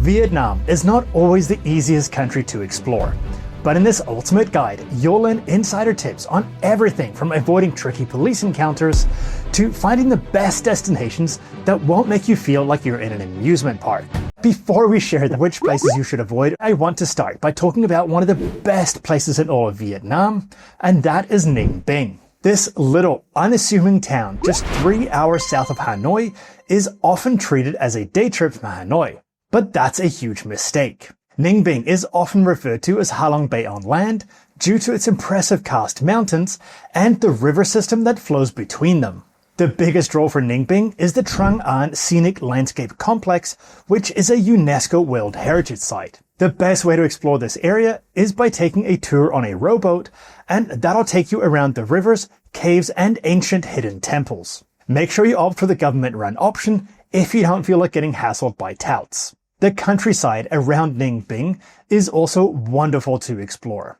Vietnam is not always the easiest country to explore, but in this ultimate guide, you'll learn insider tips on everything from avoiding tricky police encounters to finding the best destinations that won't make you feel like you're in an amusement park. Before we share which places you should avoid, I want to start by talking about one of the best places in all of Vietnam, and that is Ninh Binh. This little, unassuming town, just 3 hours south of Hanoi, is often treated as a day trip from Hanoi. But that's a huge mistake. Ninh Binh is often referred to as Ha Long Bay on land due to its impressive karst mountains and the river system that flows between them. The biggest draw for Ninh Binh is the Trang An Scenic Landscape Complex, which is a UNESCO World Heritage Site. The best way to explore this area is by taking a tour on a rowboat, and that'll take you around the rivers, caves, and ancient hidden temples. Make sure you opt for the government-run option if you don't feel like getting hassled by touts. The countryside around Ninh Binh is also wonderful to explore.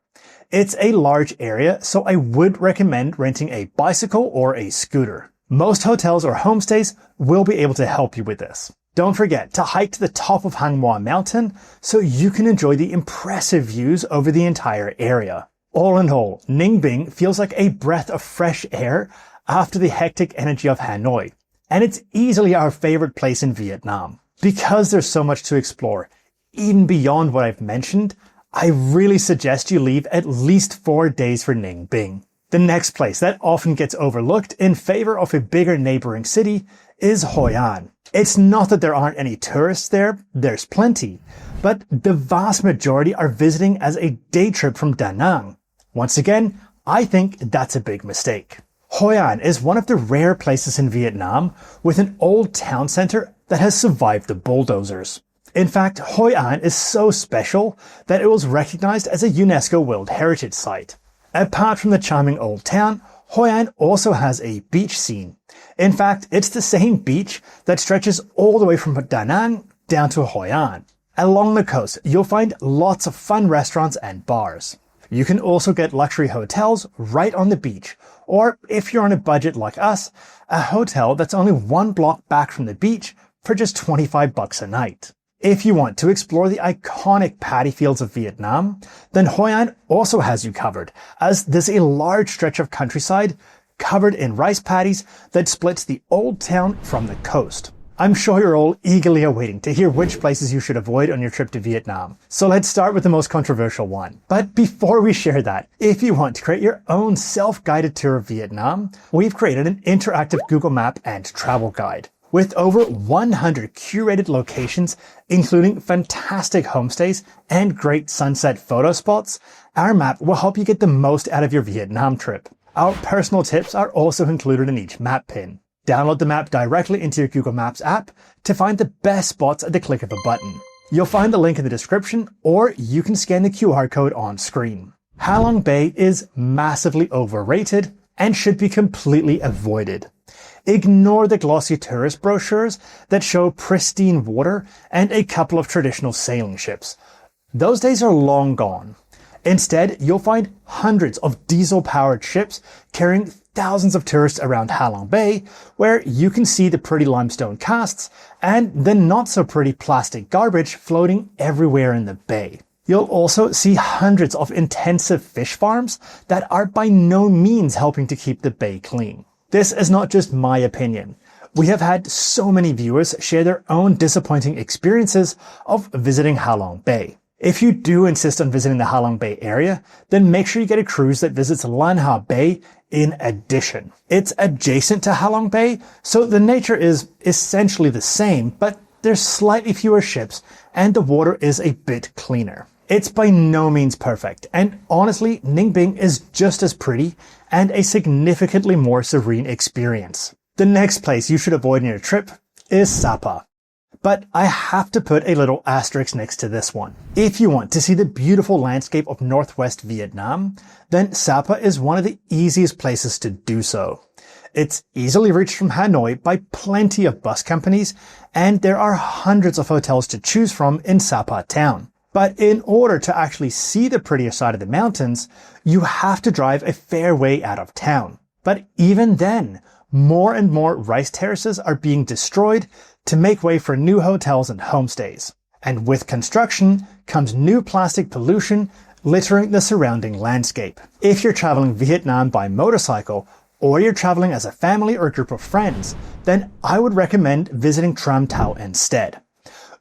It's a large area, so I would recommend renting a bicycle or a scooter. Most hotels or homestays will be able to help you with this. Don't forget to hike to the top of Hang Hoa Mountain so you can enjoy the impressive views over the entire area. All in all, Ninh Binh feels like a breath of fresh air after the hectic energy of Hanoi, and it's easily our favorite place in Vietnam. Because there's so much to explore, even beyond what I've mentioned, I really suggest you leave at least 4 days for Ninh Binh. The next place that often gets overlooked in favor of a bigger neighboring city is Hoi An. It's not that there aren't any tourists there, there's plenty, but the vast majority are visiting as a day trip from Da Nang. Once again, I think that's a big mistake. Hoi An is one of the rare places in Vietnam with an old town center that has survived the bulldozers. In fact, Hoi An is so special that it was recognized as a UNESCO World Heritage Site. Apart from the charming old town, Hoi An also has a beach scene. In fact, it's the same beach that stretches all the way from Da Nang down to Hoi An. Along the coast, you'll find lots of fun restaurants and bars. You can also get luxury hotels right on the beach, or if you're on a budget like us, a hotel that's only 1 block back from the beach for just $25 a night. If you want to explore the iconic paddy fields of Vietnam, then Hoi An also has you covered, as there's a large stretch of countryside covered in rice paddies that splits the old town from the coast. I'm sure you're all eagerly awaiting to hear which places you should avoid on your trip to Vietnam. So let's start with the most controversial one. But before we share that, if you want to create your own self-guided tour of Vietnam, we've created an interactive Google Map and travel guide. With over 100 curated locations, including fantastic homestays and great sunset photo spots, our map will help you get the most out of your Vietnam trip. Our personal tips are also included in each map pin. Download the map directly into your Google Maps app to find the best spots at the click of a button. You'll find the link in the description, or you can scan the QR code on screen. Ha Long Bay is massively overrated and should be completely avoided. Ignore the glossy tourist brochures that show pristine water and a couple of traditional sailing ships. Those days are long gone. Instead, you'll find hundreds of diesel-powered ships carrying thousands of tourists around Ha Long Bay, where you can see the pretty limestone casts and the not-so-pretty plastic garbage floating everywhere in the bay. You'll also see hundreds of intensive fish farms that are by no means helping to keep the bay clean. This is not just my opinion. We have had so many viewers share their own disappointing experiences of visiting Ha Long Bay. If you do insist on visiting the Ha Long Bay area, then make sue you get a cruise that visits Lan Ha Bay in addition. It's adjacent to Ha Long Bay, so the nature is essentially the same, but there's slightly fewer ships and the water is a bit cleaner. It's by no means perfect, and honestly, Ninh Binh is just as pretty and a significantly more serene experience. The next place you should avoid on your trip is Sapa. But I have to put a little asterisk next to this one. If you want to see the beautiful landscape of northwest Vietnam, then Sapa is one of the easiest places to do so. It's easily reached from Hanoi by plenty of bus companies, and there are hundreds of hotels to choose from in Sapa town. But in order to actually see the prettier side of the mountains, you have to drive a fair way out of town. But even then, more and more rice terraces are being destroyed to make way for new hotels and homestays. And with construction comes new plastic pollution littering the surrounding landscape. If you're traveling Vietnam by motorcycle, or you're traveling as a family or group of friends, then I would recommend visiting Tram Tao instead.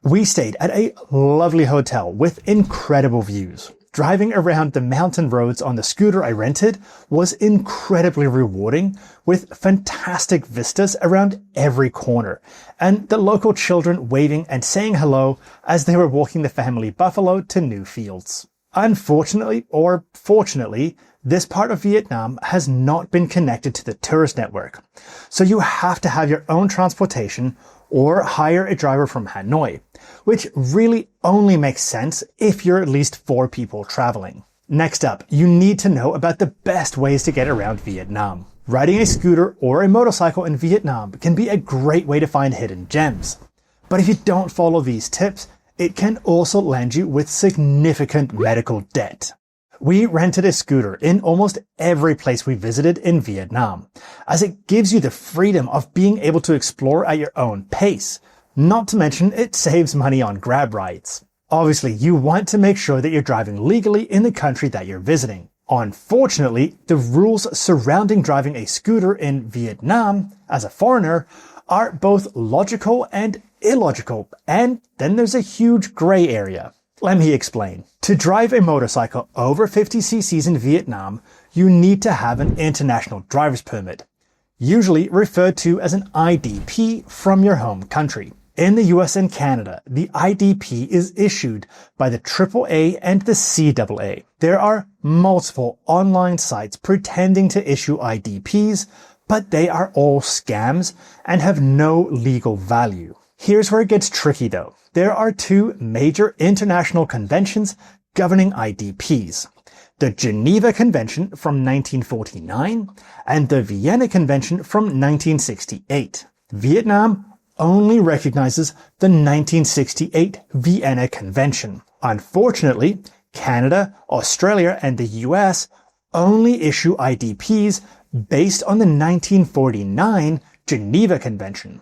We stayed at a lovely hotel with incredible views. Driving around the mountain roads on the scooter I rented was incredibly rewarding, with fantastic vistas around every corner, and the local children waving and saying hello as they were walking the family buffalo to new fields. Unfortunately, or fortunately, this part of Vietnam has not been connected to the tourist network, so you have to have your own transportation or hire a driver from Hanoi, which really only makes sense if you're at least 4 people traveling. Next up, you need to know about the best ways to get around Vietnam. Riding a scooter or a motorcycle in Vietnam can be a great way to find hidden gems. But if you don't follow these tips, it can also land you with significant medical debt. We rented a scooter in almost every place we visited in Vietnam, as it gives you the freedom of being able to explore at your own pace. Not to mention, it saves money on Grab rides. Obviously, you want to make sure that you're driving legally in the country that you're visiting. Unfortunately, the rules surrounding driving a scooter in Vietnam as a foreigner are both logical and illogical, and then there's a huge gray area. Let me explain. To drive a motorcycle over 50 cc's in Vietnam, you need to have an international driver's permit, usually referred to as an IDP from your home country. In the US and Canada, the IDP is issued by the AAA and the CAA. There are multiple online sites pretending to issue IDPs, but they are all scams and have no legal value. Here's where it gets tricky though. There are 2 major international conventions governing IDPs. The Geneva Convention from 1949 and the Vienna Convention from 1968. Vietnam only recognizes the 1968 Vienna Convention. Unfortunately, Canada, Australia, and the US only issue IDPs based on the 1949 Geneva Convention.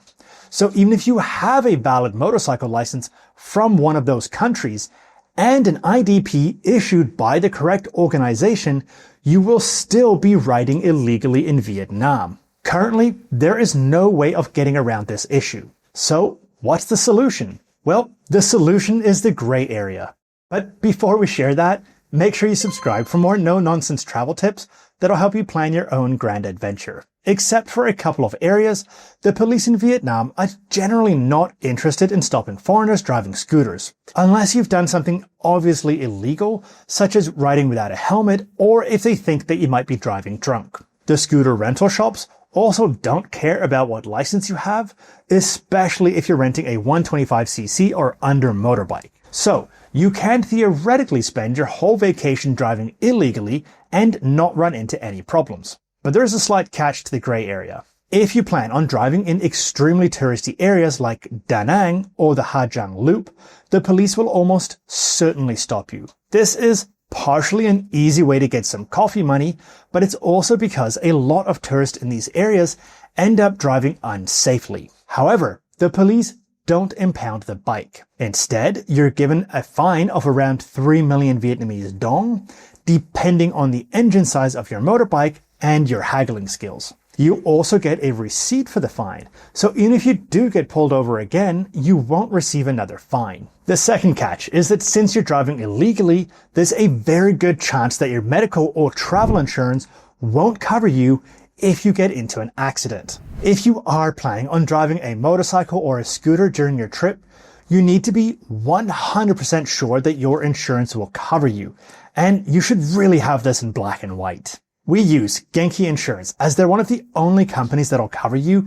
So even if you have a valid motorcycle license from one of those countries and an IDP issued by the correct organization, you will still be riding illegally in Vietnam. Currently, there is no way of getting around this issue. So what's the solution? Well, the solution is the gray area. But before we share that, make sure you subscribe for more no-nonsense travel tips that'll help you plan your own grand adventure. Except for a couple of areas, the police in Vietnam are generally not interested in stopping foreigners driving scooters, unless you've done something obviously illegal, such as riding without a helmet, or if they think that you might be driving drunk. The scooter rental shops also don't care about what license you have, especially if you're renting a 125cc or under motorbike. So, you can theoretically spend your whole vacation driving illegally and not run into any problems. But there is a slight catch to the gray area. If you plan on driving in extremely touristy areas like Da Nang or the Ha Giang Loop, the police will almost certainly stop you. This is partially an easy way to get some coffee money, but it's also because a lot of tourists in these areas end up driving unsafely. However, the police don't impound the bike. Instead, you're given a fine of around 3 million Vietnamese dong, depending on the engine size of your motorbike and your haggling skills. You also get a receipt for the fine, so even if you do get pulled over again, you won't receive another fine. The second catch is that since you're driving illegally, there's a very good chance that your medical or travel insurance won't cover you if you get into an accident. If you are planning on driving a motorcycle or a scooter during your trip, you need to be 100% sure that your insurance will cover you, and you should really have this in black and white. We use Genki Insurance as they're one of the only companies that'll cover you,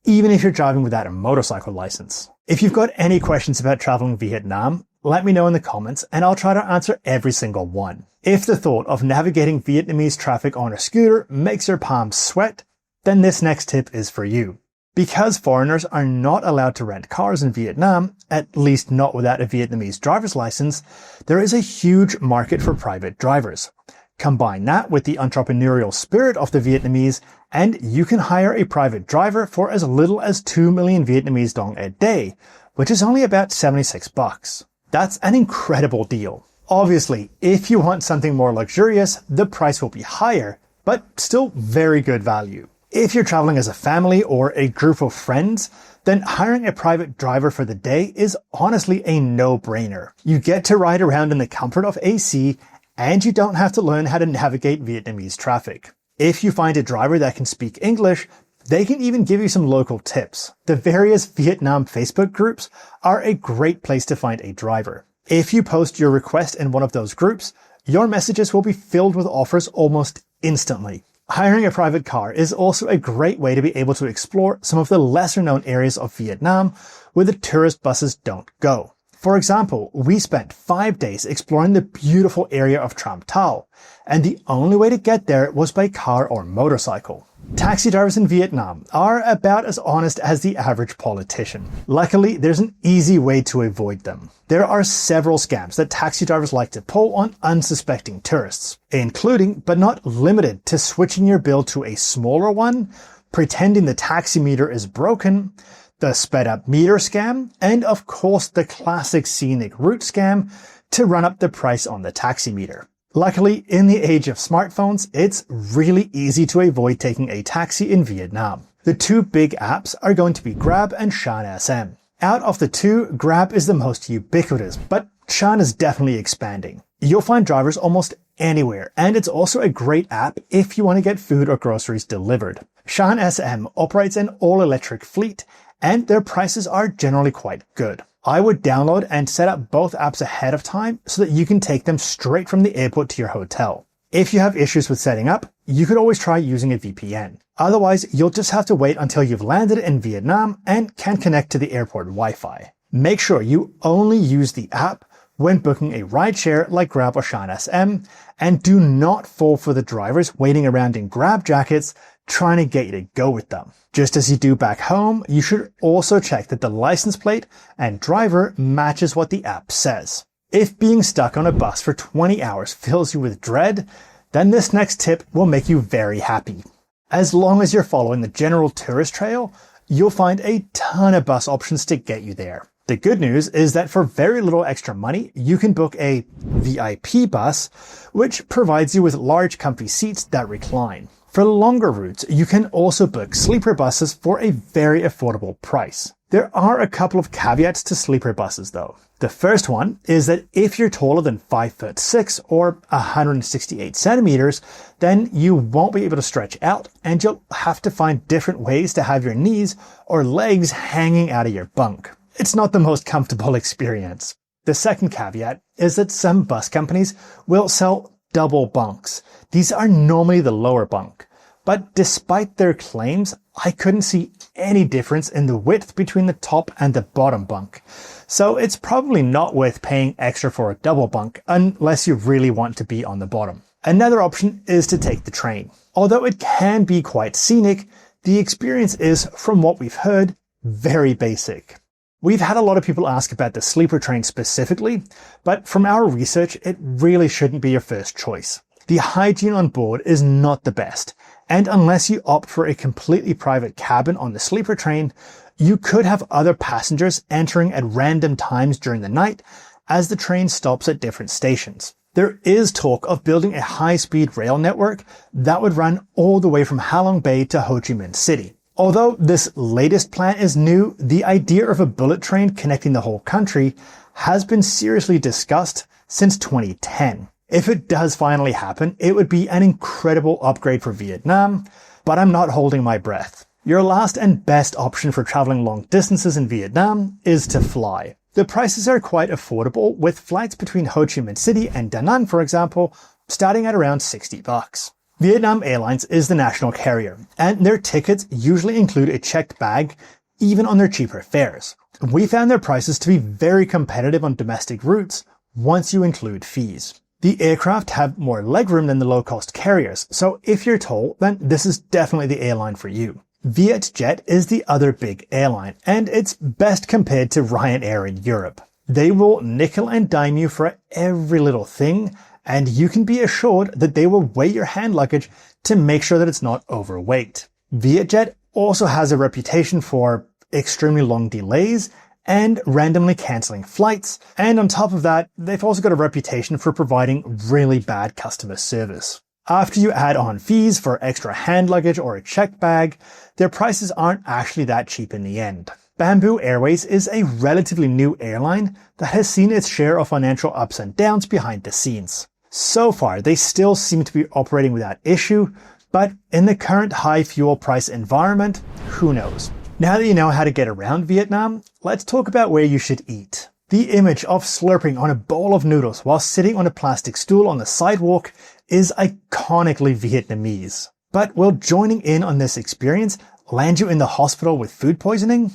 even if you're driving without a motorcycle license. If you've got any questions about traveling Vietnam, let me know in the comments and I'll try to answer every single one. If the thought of navigating Vietnamese traffic on a scooter makes your palms sweat, then this next tip is for you. Because foreigners are not allowed to rent cars in Vietnam, at least not without a Vietnamese driver's license, there is a huge market for private drivers. Combine that with the entrepreneurial spirit of the Vietnamese, and you can hire a private driver for as little as 2 million Vietnamese dong a day, which is only about $76. That's an incredible deal. Obviously, if you want something more luxurious, the price will be higher, but still very good value. If you're traveling as a family or a group of friends, then hiring a private driver for the day is honestly a no-brainer. You get to ride around in the comfort of AC, and you don't have to learn how to navigate Vietnamese traffic. If you find a driver that can speak English, they can even give you some local tips. The various Vietnam Facebook groups are a great place to find a driver. If you post your request in one of those groups, your messages will be filled with offers almost instantly. Hiring a private car is also a great way to be able to explore some of the lesser known areas of Vietnam where the tourist buses don't go. For example, we spent 5 days exploring the beautiful area of Tram Thao, and the only way to get there was by car or motorcycle. Taxi drivers in Vietnam are about as honest as the average politician. Luckily, there's an easy way to avoid them. There are several scams that taxi drivers like to pull on unsuspecting tourists, including but not limited to switching your bill to a smaller one, pretending the taxi meter is broken, the sped up meter scam, and of course the classic scenic route scam to run up the price on the taxi meter. Luckily, in the age of smartphones, it's really easy to avoid taking a taxi in Vietnam. The two big apps are going to be Grab and Shan SM. Out of the two, Grab is the most ubiquitous, but Shan is definitely expanding. You'll find drivers almost anywhere, and it's also a great app if you want to get food or groceries delivered. Shan SM operates an all-electric fleet, and their prices are generally quite good. I would download and set up both apps ahead of time so that you can take them straight from the airport to your hotel. If you have issues with setting up, you could always try using a VPN. Otherwise, you'll just have to wait until you've landed in Vietnam and can connect to the airport Wi-Fi. Make sure you only use the app when booking a rideshare like Grab or Shan SM, and do not fall for the drivers waiting around in Grab jackets trying to get you to go with them. Just as you do back home, you should also check that the license plate and driver matches what the app says. If being stuck on a bus for 20 hours fills you with dread, then this next tip will make you very happy. As long as you're following the general tourist trail, you'll find a ton of bus options to get you there. The good news is that for very little extra money, you can book a VIP bus, which provides you with large comfy seats that recline. For longer routes, you can also book sleeper buses for a very affordable price. There are a couple of caveats to sleeper buses though. The first one is that if you're taller than 5'6" or 168 centimeters, then you won't be able to stretch out and you'll have to find different ways to have your knees or legs hanging out of your bunk. It's not the most comfortable experience. The second caveat is that some bus companies will sell double bunks. These are normally the lower bunk, but despite their claims, I couldn't see any difference in the width between the top and the bottom bunk. So it's probably not worth paying extra for a double bunk unless you really want to be on the bottom. Another option is to take the train. Although it can be quite scenic, the experience is, from what we've heard, very basic. We've had a lot of people ask about the sleeper train specifically, but from our research, it really shouldn't be your first choice. The hygiene on board is not the best, and unless you opt for a completely private cabin on the sleeper train, you could have other passengers entering at random times during the night as the train stops at different stations. There is talk of building a high-speed rail network that would run all the way from Ha Long Bay to Ho Chi Minh City. Although this latest plan is new, the idea of a bullet train connecting the whole country has been seriously discussed since 2010. If it does finally happen, it would be an incredible upgrade for Vietnam, but I'm not holding my breath. Your last and best option for traveling long distances in Vietnam is to fly. The prices are quite affordable, with flights between Ho Chi Minh City and Da Nang, for example, starting at around $60. Vietnam Airlines is the national carrier, and their tickets usually include a checked bag, even on their cheaper fares. We found their prices to be very competitive on domestic routes once you include fees. The aircraft have more legroom than the low-cost carriers, so if you're tall, then this is definitely the airline for you. Vietjet is the other big airline, and it's best compared to Ryanair in Europe. They will nickel and dime you for every little thing, and you can be assured that they will weigh your hand luggage to make sure that it's not overweight. Vietjet also has a reputation for extremely long delays and randomly cancelling flights. And on top of that, they've also got a reputation for providing really bad customer service. After you add on fees for extra hand luggage or a checked bag, their prices aren't actually that cheap in the end. Bamboo Airways is a relatively new airline that has seen its share of financial ups and downs behind the scenes. So far, they still seem to be operating without issue, but in the current high fuel price environment, who knows? Now that you know how to get around Vietnam, let's talk about where you should eat. The image of slurping on a bowl of noodles while sitting on a plastic stool on the sidewalk is iconically Vietnamese. But will joining in on this experience land you in the hospital with food poisoning?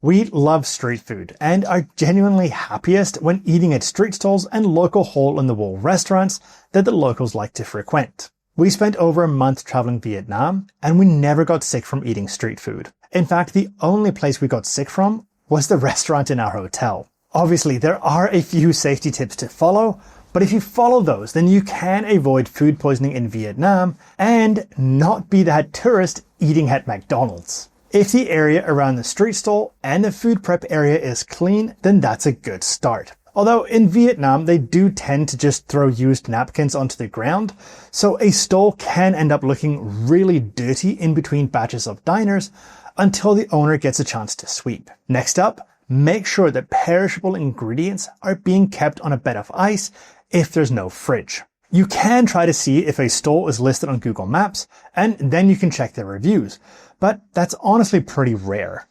We love street food and are genuinely happiest when eating at street stalls and local hole-in-the-wall restaurants that the locals like to frequent. We spent over a month traveling Vietnam and we never got sick from eating street food. In fact, the only place we got sick from was the restaurant in our hotel. Obviously, there are a few safety tips to follow, but if you follow those, then you can avoid food poisoning in Vietnam and not be that tourist eating at McDonald's. If the area around the street stall and the food prep area is clean, then that's a good start. Although in Vietnam, they do tend to just throw used napkins onto the ground, so a stall can end up looking really dirty in between batches of diners until the owner gets a chance to sweep. Next up, make sure that perishable ingredients are being kept on a bed of ice if there's no fridge. You can try to see if a stall is listed on Google Maps, and then you can check their reviews, but that's honestly pretty rare.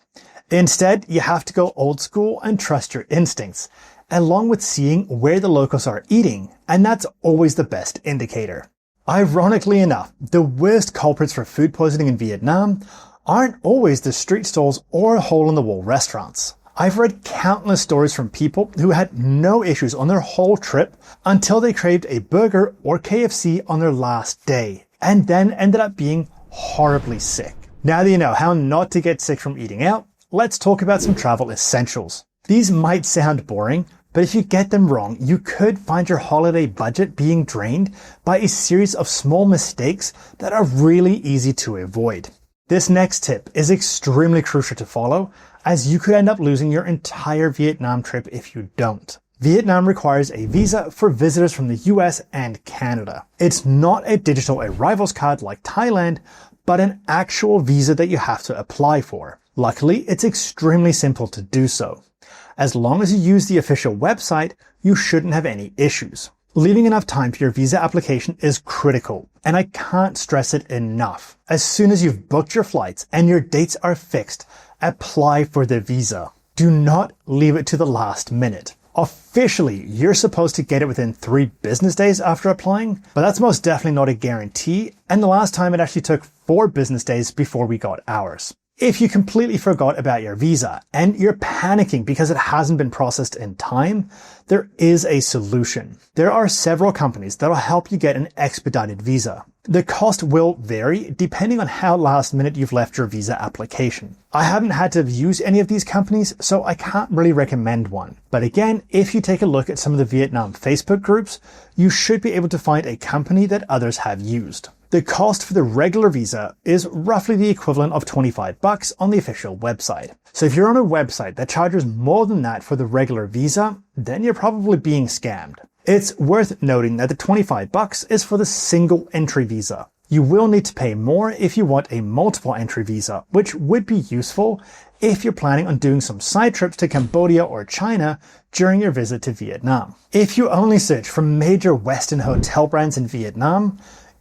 Instead, you have to go old school and trust your instincts, along with seeing where the locals are eating, and that's always the best indicator. Ironically enough, the worst culprits for food poisoning in Vietnam aren't always the street stalls or hole-in-the-wall restaurants. I've read countless stories from people who had no issues on their whole trip until they craved a burger or KFC on their last day, and then ended up being horribly sick. Now that you know how not to get sick from eating out, let's talk about some travel essentials. These might sound boring, but if you get them wrong, you could find your holiday budget being drained by a series of small mistakes that are really easy to avoid. This next tip is extremely crucial to follow, as you could end up losing your entire Vietnam trip if you don't. Vietnam requires a visa for visitors from the US and Canada. It's not a digital arrivals card like Thailand, but an actual visa that you have to apply for. Luckily, it's extremely simple to do so. As long as you use the official website, you shouldn't have any issues. Leaving enough time for your visa application is critical, and I can't stress it enough. As soon as you've booked your flights and your dates are fixed, apply for the visa. Do not leave it to the last minute. Officially, you're supposed to get it within 3 business days after applying, but that's most definitely not a guarantee, and the last time it actually took 4 business days before we got ours. If you completely forgot about your visa and you're panicking because it hasn't been processed in time, there is a solution. There are several companies that will help you get an expedited visa. The cost will vary depending on how last minute you've left your visa application. I haven't had to use any of these companies, so I can't really recommend one. But again, if you take a look at some of the Vietnam Facebook groups, you should be able to find a company that others have used. The cost for the regular visa is roughly the equivalent of $25 on the official website. So if you're on a website that charges more than that for the regular visa, then you're probably being scammed. It's worth noting that the $25 is for the single entry visa. You will need to pay more if you want a multiple entry visa, which would be useful if you're planning on doing some side trips to Cambodia or China during your visit to Vietnam. If you only search for major Western hotel brands in Vietnam,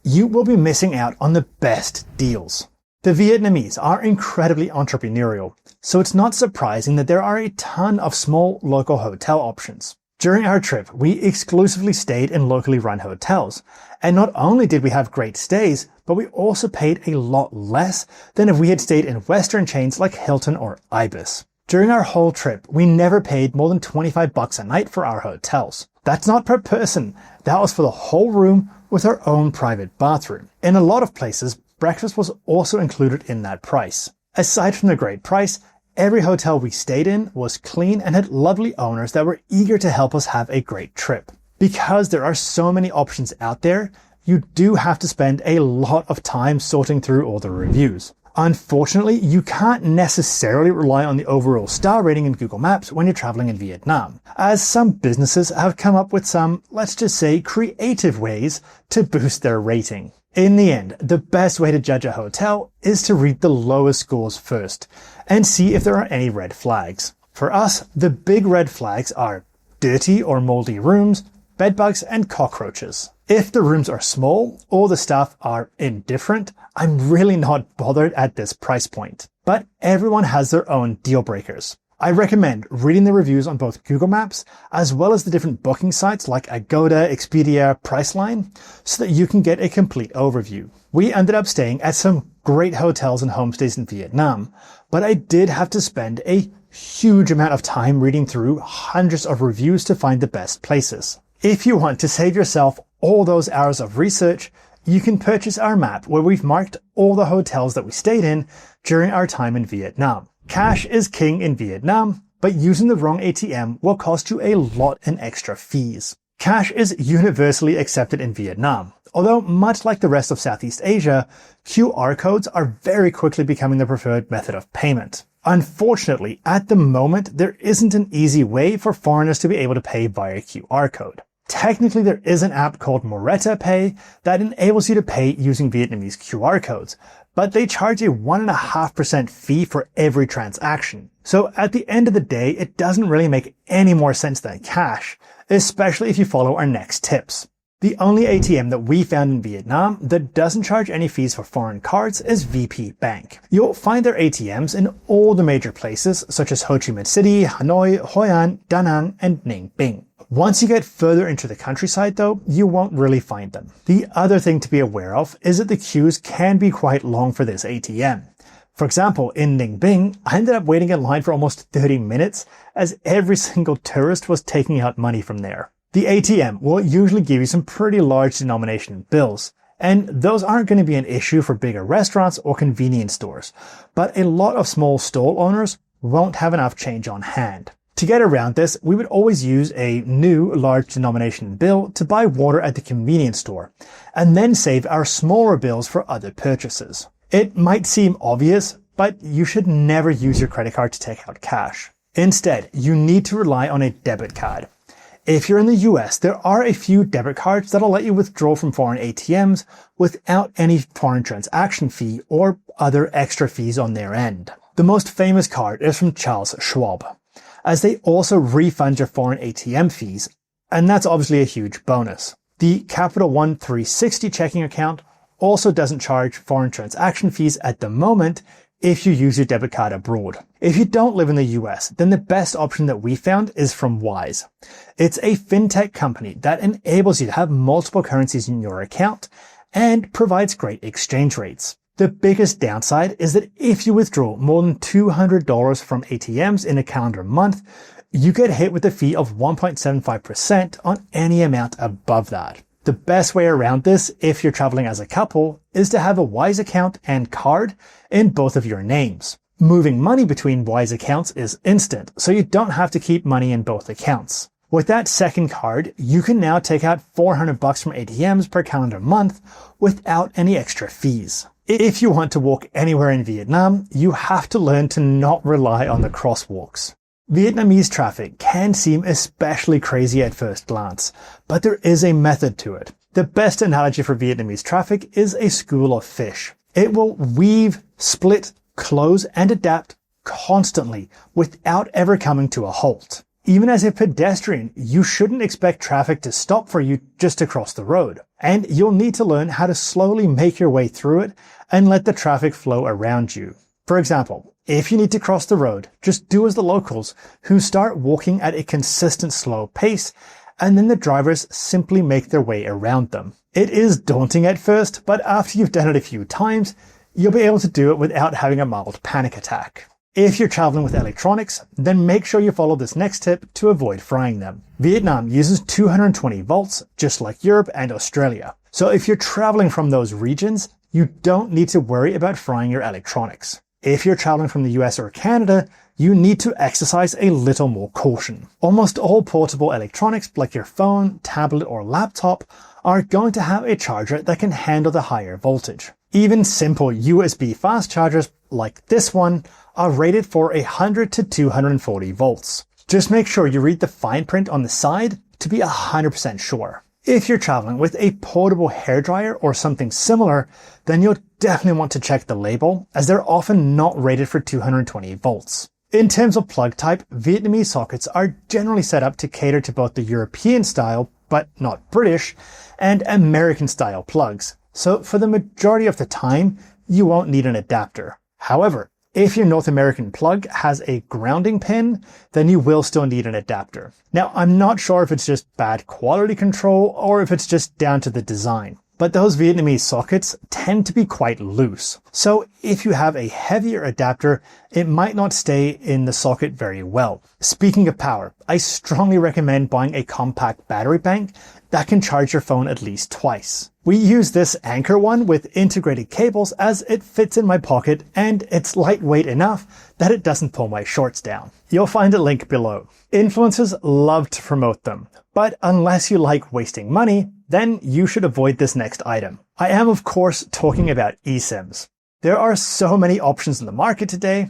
you will be missing out on the best deals. The Vietnamese are incredibly entrepreneurial, so it's not surprising that there are a ton of small local hotel options. During our trip, we exclusively stayed in locally run hotels, and not only did we have great stays, but we also paid a lot less than if we had stayed in Western chains like Hilton or Ibis. During our whole trip, we never paid more than $25 a night for our hotels. That's not per person, that was for the whole room with our own private bathroom. In a lot of places, breakfast was also included in that price. Aside from the great price, every hotel we stayed in was clean and had lovely owners that were eager to help us have a great trip. Because there are so many options out there, you do have to spend a lot of time sorting through all the reviews. Unfortunately, you can't necessarily rely on the overall star rating in Google Maps when you're traveling in Vietnam, as some businesses have come up with some, let's just say, creative ways to boost their rating. In the end, the best way to judge a hotel is to read the lowest scores first and see if there are any red flags. For us, the big red flags are dirty or moldy rooms, bedbugs, and cockroaches. If the rooms are small or the staff are indifferent, I'm really not bothered at this price point. But everyone has their own deal breakers. I recommend reading the reviews on both Google Maps as well as the different booking sites like Agoda, Expedia, Priceline, so that you can get a complete overview. We ended up staying at some great hotels and homestays in Vietnam, but I did have to spend a huge amount of time reading through hundreds of reviews to find the best places. If you want to save yourself all those hours of research, you can purchase our map where we've marked all the hotels that we stayed in during our time in Vietnam. Cash is king in Vietnam, but using the wrong ATM will cost you a lot in extra fees. Cash is universally accepted in Vietnam, although much like the rest of Southeast Asia, QR codes are very quickly becoming the preferred method of payment. Unfortunately, at the moment, there isn't an easy way for foreigners to be able to pay via QR code. Technically, there is an app called Moretta Pay that enables you to pay using Vietnamese QR codes, but they charge a 1.5% fee for every transaction. So at the end of the day, it doesn't really make any more sense than cash, especially if you follow our next tips. The only ATM that we found in Vietnam that doesn't charge any fees for foreign cards is VP Bank. You'll find their ATMs in all the major places such as Ho Chi Minh City, Hanoi, Hoi An, Da Nang, and Ninh Binh. Once you get further into the countryside though, you won't really find them. The other thing to be aware of is that the queues can be quite long for this ATM. For example, in Ninh Binh, I ended up waiting in line for almost 30 minutes as every single tourist was taking out money from there. The ATM will usually give you some pretty large denomination bills, and those aren't going to be an issue for bigger restaurants or convenience stores, but a lot of small stall owners won't have enough change on hand. To get around this, we would always use a new large denomination bill to buy water at the convenience store, and then save our smaller bills for other purchases. It might seem obvious, but you should never use your credit card to take out cash. Instead, you need to rely on a debit card. If you're in the US, there are a few debit cards that'll let you withdraw from foreign ATMs without any foreign transaction fee or other extra fees on their end. The most famous card is from Charles Schwab, as they also refund your foreign ATM fees, and that's obviously a huge bonus. The Capital One 360 checking account also doesn't charge foreign transaction fees at the moment if you use your debit card abroad. If you don't live in the US, then the best option that we found is from Wise. It's a fintech company that enables you to have multiple currencies in your account and provides great exchange rates. The biggest downside is that if you withdraw more than $200 from ATMs in a calendar month, you get hit with a fee of 1.75% on any amount above that. The best way around this, if you're traveling as a couple, is to have a Wise account and card in both of your names. Moving money between Wise accounts is instant, so you don't have to keep money in both accounts. With that second card, you can now take out $400 from ATMs per calendar month without any extra fees. If you want to walk anywhere in Vietnam, you have to learn to not rely on the crosswalks. Vietnamese traffic can seem especially crazy at first glance, but there is a method to it. The best analogy for Vietnamese traffic is a school of fish. It will weave, split, close, and adapt constantly without ever coming to a halt. Even as a pedestrian, you shouldn't expect traffic to stop for you just to cross the road. And you'll need to learn how to slowly make your way through it and let the traffic flow around you. For example, if you need to cross the road, just do as the locals, who start walking at a consistent slow pace, and then the drivers simply make their way around them. It is daunting at first, but after you've done it a few times, you'll be able to do it without having a mild panic attack. If you're traveling with electronics, then make sure you follow this next tip to avoid frying them. Vietnam uses 220 volts, just like Europe and Australia. So if you're traveling from those regions, you don't need to worry about frying your electronics. if you're traveling from the US or Canada, you need to exercise a little more caution. Almost all portable electronics like your phone, tablet, or laptop are going to have a charger that can handle the higher voltage. Even simple USB fast chargers like this one are rated for 100 to 240 volts. Just make sure you read the fine print on the side to be 100% sure. If you're traveling with a portable hairdryer or something similar, then you'll definitely want to check the label, as they're often not rated for 220 volts. In terms of plug type, Vietnamese sockets are generally set up to cater to both the European style, but not British, and American style plugs. So for the majority of the time, you won't need an adapter. However, if your North American plug has a grounding pin, then you will still need an adapter. Now, I'm not sure if it's just bad quality control or if it's just down to the design, but those Vietnamese sockets tend to be quite loose. So if you have a heavier adapter, it might not stay in the socket very well. Speaking of power, I strongly recommend buying a compact battery bank that can charge your phone at least twice. We use this Anker one with integrated cables as it fits in my pocket and it's lightweight enough that it doesn't pull my shorts down. You'll find a link below. Influencers love to promote them, but unless you like wasting money, then you should avoid this next item. I am of course talking about eSIMs. There are so many options in the market today,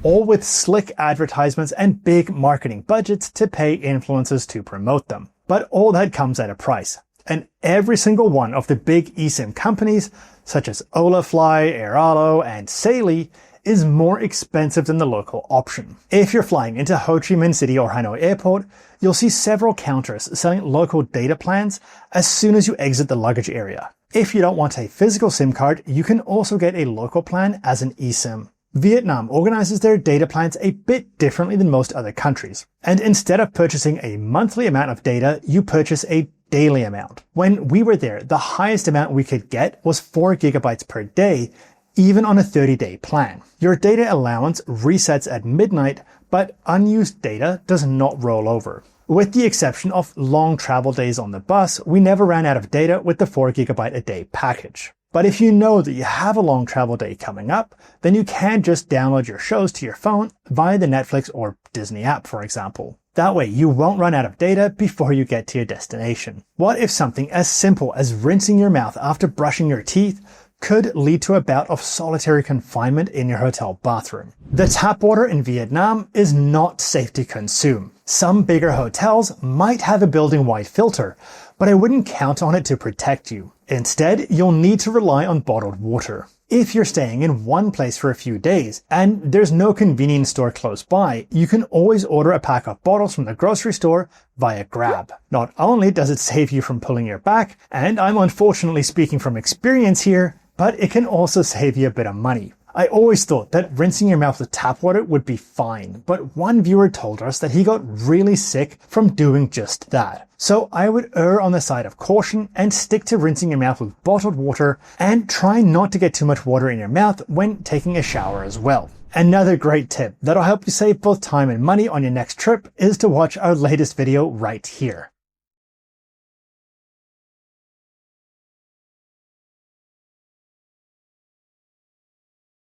all with slick advertisements and big marketing budgets to pay influencers to promote them. But all that comes at a price. And every single one of the big eSIM companies, such as Olafly, Airalo, and Saily, is more expensive than the local option. If you're flying into Ho Chi Minh City or Hanoi Airport, you'll see several counters selling local data plans as soon as you exit the luggage area. If you don't want a physical SIM card, you can also get a local plan as an eSIM. Vietnam organizes their data plans a bit differently than most other countries. And instead of purchasing a monthly amount of data, you purchase a daily amount. When we were there, the highest amount we could get was 4 gigabytes per day, even on a 30-day plan. Your data allowance resets at midnight, but unused data does not roll over. With the exception of long travel days on the bus, we never ran out of data with the 4 gigabyte a day package. But if you know that you have a long travel day coming up, then you can just download your shows to your phone via the Netflix or Disney app, for example. That way you won't run out of data before you get to your destination. What if something as simple as rinsing your mouth after brushing your teeth could lead to a bout of solitary confinement in your hotel bathroom? The tap water in Vietnam is not safe to consume. Some bigger hotels might have a building-wide filter, but I wouldn't count on it to protect you. Instead, you'll need to rely on bottled water. If you're staying in one place for a few days and there's no convenience store close by, you can always order a pack of bottles from the grocery store via Grab. Not only does it save you from pulling your back, and I'm unfortunately speaking from experience here, but it can also save you a bit of money. I always thought that rinsing your mouth with tap water would be fine, but one viewer told us that he got really sick from doing just that. So I would err on the side of caution and stick to rinsing your mouth with bottled water and try not to get too much water in your mouth when taking a shower as well. Another great tip that'll help you save both time and money on your next trip is to watch our latest video right here.